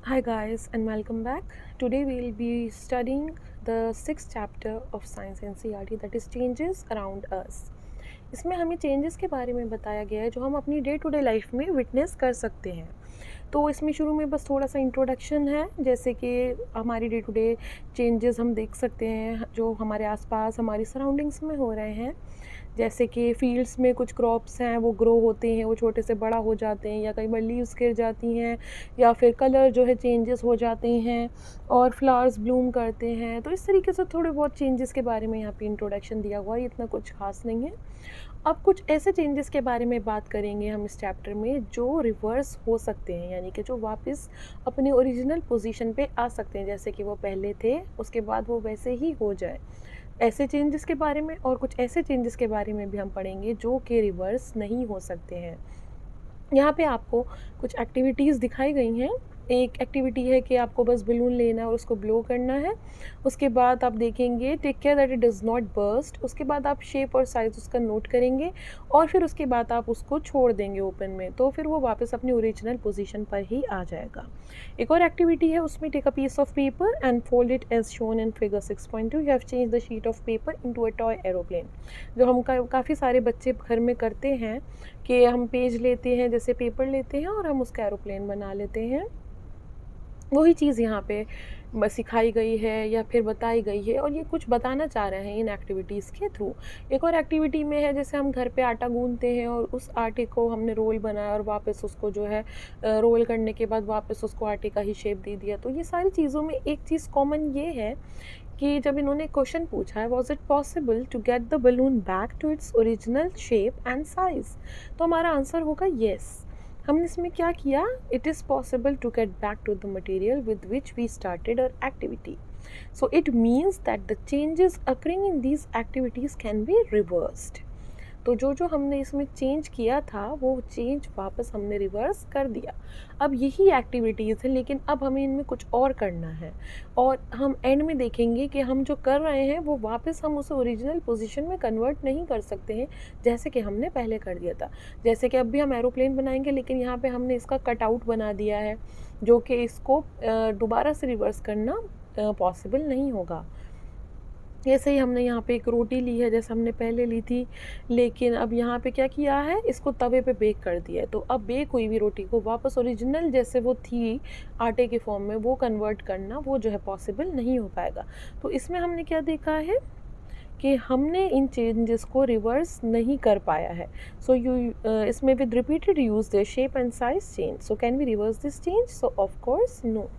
Hi guys and welcome back. Today we will be studying the sixth chapter of Science NCERT that is Changes Around Us. इसमें हमें changes के बारे में बताया गया है जो हम अपनी डे टू डे लाइफ में विटनेस कर सकते हैं। तो इसमें शुरू में बस थोड़ा सा इंट्रोडक्शन है, जैसे कि हमारी डे टू डे चेंजेस हम देख सकते हैं जो हमारे आसपास हमारी सराउंडिंग्स में हो रहे हैं। जैसे कि फील्ड्स में कुछ क्रॉप्स हैं वो ग्रो होते हैं, वो छोटे से बड़ा हो जाते हैं, या कई बार लीव्स गिर जाती हैं, या फिर कलर जो है चेंजेस हो जाते हैं और फ्लावर्स ब्लूम करते हैं। तो इस तरीके से थोड़े बहुत चेंजेस के बारे में यहाँ पे इंट्रोडक्शन दिया हुआ है, इतना कुछ खास नहीं है। अब कुछ ऐसे चेंजेस के बारे में बात करेंगे हम इस चैप्टर में जो रिवर्स हो सकते हैं, यानी कि जो वापस अपने ओरिजिनल पोजीशन पे आ सकते हैं, जैसे कि वो पहले थे उसके बाद वो वैसे ही हो जाए। ऐसे चेंजेस के बारे में और कुछ ऐसे चेंजेस के बारे में भी हम पढ़ेंगे जो कि रिवर्स नहीं हो सकते हैं। यहाँ पे आपको कुछ एक्टिविटीज़ दिखाई गई हैं। एक एक्टिविटी है कि आपको बस बलून लेना है और उसको ब्लो करना है। उसके बाद आप देखेंगे take care that it does not burst. उसके बाद आप शेप और साइज़ उसका नोट करेंगे और फिर उसके बाद आप उसको छोड़ देंगे ओपन में, तो फिर वो वापस अपनी ओरिजिनल पोजीशन पर ही आ जाएगा। एक और एक्टिविटी है, उसमें take a piece of paper and fold it as shown in figure 6.2। You have change the sheet of paper into a toy aeroplane. जो हम काफ़ी सारे बच्चे घर में करते हैं कि हम पेज लेते हैं, जैसे पेपर लेते हैं और हम उसका एरोप्लेन बना लेते हैं। वही चीज़ यहाँ पे सिखाई गई है या फिर बताई गई है, और ये कुछ बताना चाह रहे हैं इन एक्टिविटीज़ के थ्रू। एक और एक्टिविटी में है, जैसे हम घर पे आटा गूंथते हैं और उस आटे को हमने रोल बनाया और वापस उसको जो है रोल करने के बाद वापस उसको आटे का ही शेप दे दिया। तो ये सारी चीज़ों में एक चीज़ कॉमन ये है कि जब इन्होंने क्वेश्चन पूछा है was it possible to get the balloon back to its original shape and size, तो हमारा आंसर होगा येस। हमने इसमें क्या किया, it is possible to get back to the material with which we started our activity. So it means that the changes occurring in these activities can be reversed. तो जो जो हमने इसमें चेंज किया था वो चेंज वापस हमने रिवर्स कर दिया। अब यही एक्टिविटीज़ है, लेकिन अब हमें इनमें कुछ और करना है, और हम एंड में देखेंगे कि हम जो कर रहे हैं वो वापस हम उसे ओरिजिनल पोजीशन में कन्वर्ट नहीं कर सकते हैं जैसे कि हमने पहले कर दिया था। जैसे कि अब भी हम एरोप्लेन बनाएंगे, लेकिन यहाँ पे हमने इसका कटआउट बना दिया है, जो कि इसको दोबारा से रिवर्स करना पॉसिबल नहीं होगा। ऐसे ही हमने यहाँ पे एक रोटी ली है जैसे हमने पहले ली थी, लेकिन अब यहाँ पे क्या किया है, इसको तवे पे बेक कर दिया है। तो अब बेक हुई हुई रोटी को वापस ओरिजिनल जैसे वो थी आटे के फॉर्म में वो कन्वर्ट करना, वो जो है पॉसिबल नहीं हो पाएगा। तो इसमें हमने क्या देखा है कि हमने इन चेंजेस को रिवर्स नहीं कर पाया है। सो इसमें with repeated use the shape and size change, so can we reverse this change? So of course no.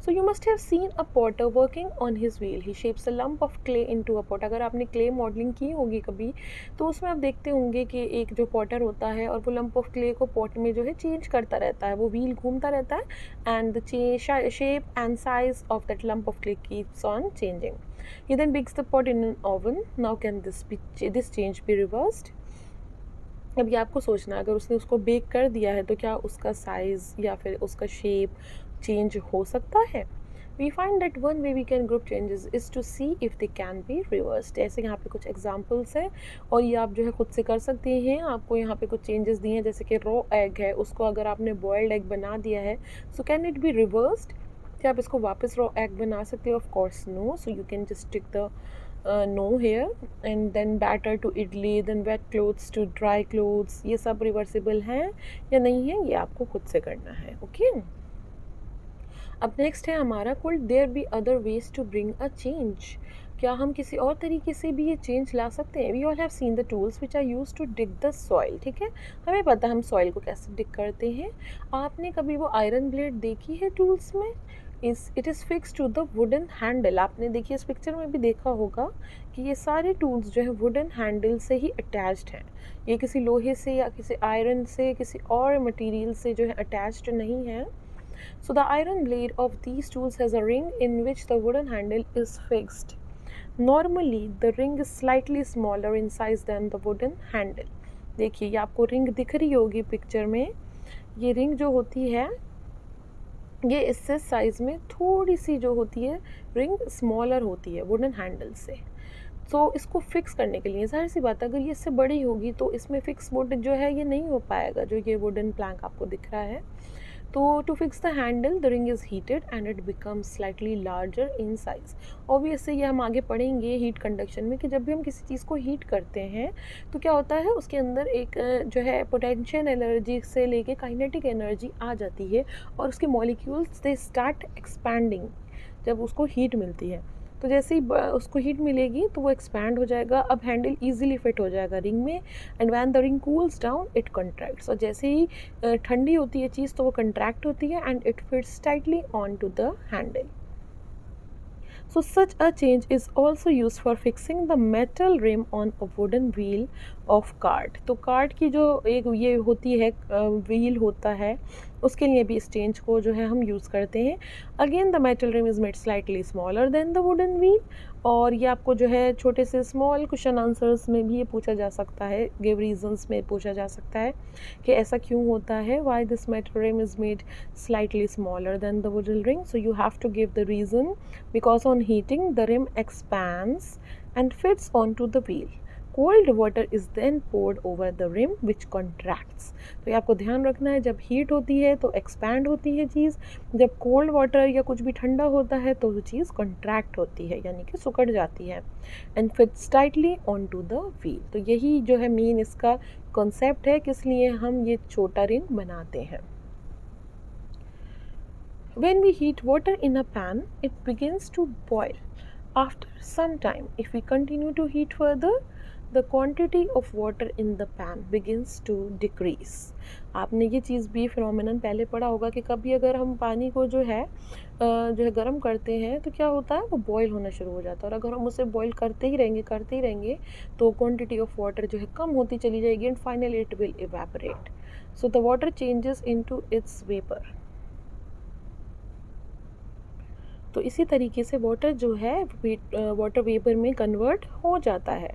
So you must have seen a potter working on his wheel. He shapes a lump of clay into a pot. अगर आपने clay modelling की होगी कभी, तो उसमें आप देखते होंगे कि एक जो पॉटर होता है और वो लंप ऑफ क्ले को पॉट में जो है चेंज करता रहता है, वो व्हील घूमता रहता है and the shape and size of that lump of clay keeps on changing. He then bakes the pot in an oven. Now can this change be reversed? अब ये आपको सोचना है, अगर उसने उसको बेक कर दिया है तो क्या उसका साइज़ या फिर उसका शेप चेंज हो सकता है? We find that one way we can group changes is to see if they can be reversed. ऐसे यहाँ पे कुछ एग्जांपल्स हैं और ये आप जो है खुद से कर सकते हैं। आपको यहाँ पे कुछ चेंजेस दिए हैं, जैसे कि रॉ एग है, उसको अगर आपने बॉयल्ड एग बना दिया है, so can it be reversed? क्या आप इसको वापस रॉ एग बना सकते हो? Of course no. So you can just tick the no here, and then batter to idli, then wet clothes to dry clothes, ये सब रिवर्सिबल हैं या नहीं है, ये आपको खुद से करना है। ओके, अब नेक्स्ट है हमारा could there be other ways to bring a change. क्या हम किसी और तरीके से भी ये चेंज ला सकते हैं? We all have seen the tools which are use to dig the soil. ठीक है, हमें पता है हम सॉइल को कैसे डिग करते हैं। आपने कभी वो आयरन ब्लेड देखी है टूल्स में? It is fix to the wooden handle. आपने देखिए इस पिक्चर में भी देखा होगा कि ये सारे टूल्स जो है वुडन हैंडल से ही अटैच्ड हैं। ये किसी लोहे से या किसी आयरन से किसी और मटेरियल से जो है अटैच्ड नहीं है। So the iron blade of these tools has a ring in which the wooden handle is fixed. Normally the ring is slightly smaller in size than the wooden handle. देखिए ये आपको ring दिख रही होगी picture में। ये ring जो होती है ये इससे साइज़ में थोड़ी सी जो होती है रिंग स्मॉलर होती है वुडन हैंडल से। तो इसको फिक्स करने के लिए ज़ाहिर सी बात है अगर ये इससे बड़ी होगी तो इसमें फिक्स वुड जो है ये नहीं हो पाएगा, जो ये वुडन प्लैंक आपको दिख रहा है। तो to fix the handle the ring is heated and it becomes slightly larger in size. Obviously ये हम आगे पढ़ेंगे हीट कंडक्शन में कि जब भी हम किसी चीज़ को हीट करते हैं तो क्या होता है, उसके अंदर एक जो है पोटेंशियल एनर्जी से लेके काइनेटिक एनर्जी आ जाती है और उसके मॉलिक्यूल्स दे स्टार्ट एक्सपैंडिंग जब उसको हीट मिलती है। तो जैसे ही उसको हीट मिलेगी तो वो एक्सपैंड हो जाएगा, अब हैंडल इजीली फिट हो जाएगा रिंग में। And when the ring cools down it contracts, और जैसे ही ठंडी होती है चीज़ तो वो कंट्रैक्ट होती है and it fits tightly on to the handle. So such a change is also used for fixing the metal rim on a wooden wheel of cart। तो कार्ट की जो एक ये होती है व्हील होता है, उसके लिए भी इस चेंज को जो है हम यूज़ करते हैं। Again the metal rim is made slightly smaller than the wooden wheel. और ये आपको जो है छोटे से स्मॉल क्वेश्चन आंसर्स में भी ये पूछा जा सकता है, गिव रीजंस में पूछा जा सकता है कि ऐसा क्यों होता है, why this metal rim is made slightly smaller than the wooden ring। So you have to give the reason, because on heating the rim expands and fits onto the wheel। cold water is then poured over the rim which contracts। तो ये आपको ध्यान रखना है, जब heat होती है तो एक्सपैंड होती है चीज़, जब कोल्ड वाटर या कुछ भी ठंडा होता है तो वो चीज़ कंट्रैक्ट होती है यानी कि सिकुड़ जाती है। And fits tightly on to the wheel. तो यही जो है मेन इसका कॉन्सेप्ट है किस लिए हम ये छोटा रिंग बनाते हैं। When we heat water in a pan, it begins to boil. After some time, if we continue to heat further, the quantity of water in the pan begins to decrease। आपने ये चीज़ भी phenomenon पहले पढ़ा होगा कि कभी अगर हम पानी को जो है गर्म करते हैं तो क्या होता है, वो बॉयल होना शुरू हो जाता है, और अगर हम उसे बॉयल करते ही रहेंगे तो क्वांटिटी ऑफ वाटर जो है कम होती चली जाएगी and finally it will evaporate. So the water changes into its vapour. तो इसी तरीके से वाटर जो है वाटर वेपर में कन्वर्ट हो जाता है।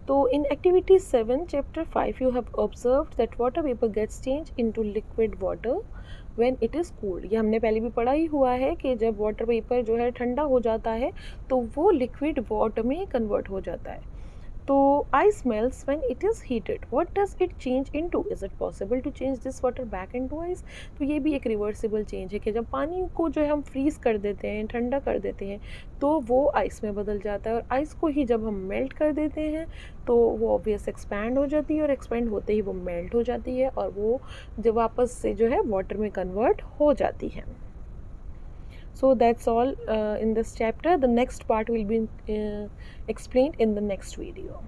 तो in activity 7 chapter 5 you have observed that water vapour gets change into liquid water when it is cooled. ये हमने पहले भी पढ़ा ही हुआ है कि जब वाटर वेपर जो है ठंडा हो जाता है तो वो लिक्विड वाटर में कन्वर्ट हो जाता है। तो ice melts when it is heated। what does it change into? is it possible to change this water back into ice? तो ये भी एक रिवर्सिबल चेंज है कि जब पानी को जो है हम फ्रीज़ कर देते हैं, ठंडा कर देते हैं, तो वो आइस में बदल जाता है, और आइस को ही जब हम मेल्ट कर देते हैं तो वो ऑब्वियस एक्सपैंड हो जाती है, और एक्सपैंड होते ही वो मेल्ट हो जाती है और वो जब वापस से जो है वाटर में कन्वर्ट हो जाती है। So that's all in this chapter. The next part will be explained in the next video.